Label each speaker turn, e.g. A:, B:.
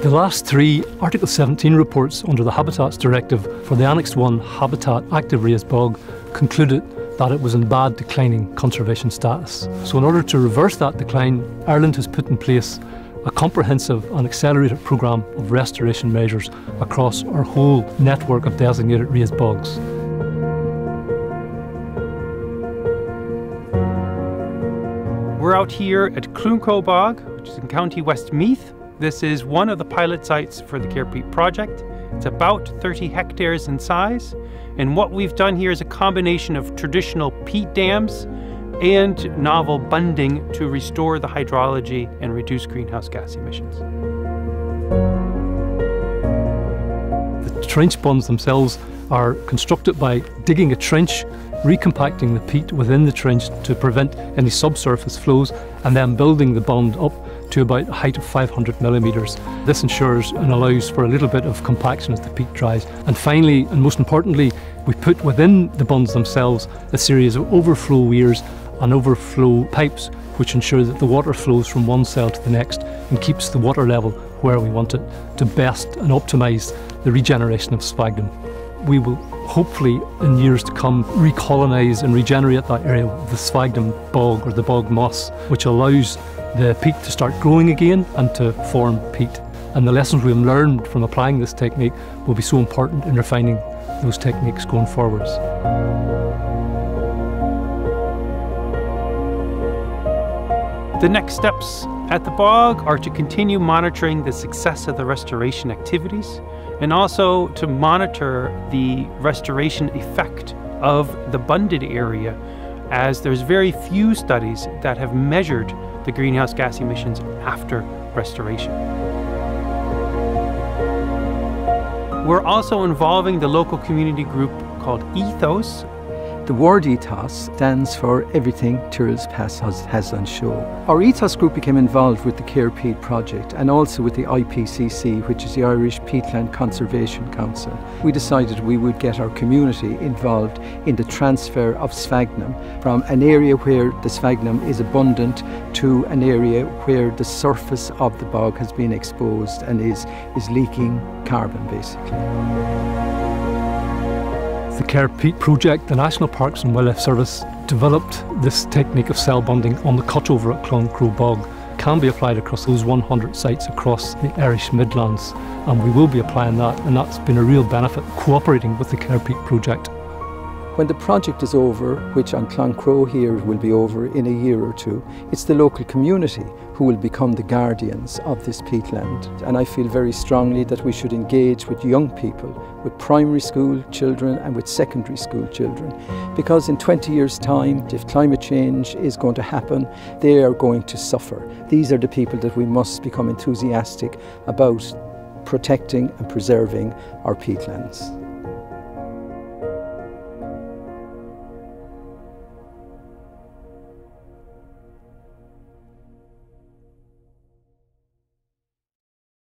A: The last three Article 17 reports under the Habitats Directive for the Annex 1 Habitat Active Raised Bog concluded that it was in bad declining conservation status. So in order to reverse that decline, Ireland has put in place a comprehensive and accelerated programme of restoration measures across our whole network of designated raised bogs.
B: We're out here at Cloncrow Bog, which is in County Westmeath. This is one of the pilot sites for the Care-peat project. It's about 30 hectares in size, and what we've done here is a combination of traditional peat dams and novel bunding to restore the hydrology and reduce greenhouse gas emissions.
A: The trench bunds themselves are constructed by digging a trench, recompacting the peat within the trench to prevent any subsurface flows, and then building the bund up to about a height of 500 millimetres. This ensures and allows for a little bit of compaction as the peat dries. And finally, and most importantly, we put within the bunds themselves a series of overflow weirs and overflow pipes, which ensure that the water flows from one cell to the next and keeps the water level where we want it to best and optimise the regeneration of sphagnum. We will hopefully in years to come recolonise and regenerate that area with the sphagnum bog or the bog moss, which allows the peat to start growing again and to form peat. And the lessons we've learned from applying this technique will be so important in refining those techniques going forwards.
B: The next steps at the bog are to continue monitoring the success of the restoration activities and also to monitor the restoration effect of the bunded area, as there's very few studies that have measured the greenhouse gas emissions after restoration. We're also involving the local community group called Ethos.
C: The word ethos stands for everything Tyrrell's Pass has on show. Our ethos group became involved with the Care-peat project and also with the IPCC, which is the Irish Peatland Conservation Council. We decided we would get our community involved in the transfer of sphagnum from an area where the sphagnum is abundant to an area where the surface of the bog has been exposed and is leaking carbon, basically.
A: The Care-peat project, the National Parks and Wildlife Service developed this technique of cell bunding on the cutover at Cloncrow Bog. It can be applied across those 100 sites across the Irish Midlands, and we will be applying that, and that's been a real benefit cooperating with the Care-peat project.
C: When the project is over, which on Cloncrow here will be over in a year or two, it's the local community who will become the guardians of this peatland. And I feel very strongly that we should engage with young people, with primary school children and with secondary school children, because in 20 years' time, if climate change is going to happen, they are going to suffer. These are the people that we must become enthusiastic about protecting and preserving our peatlands.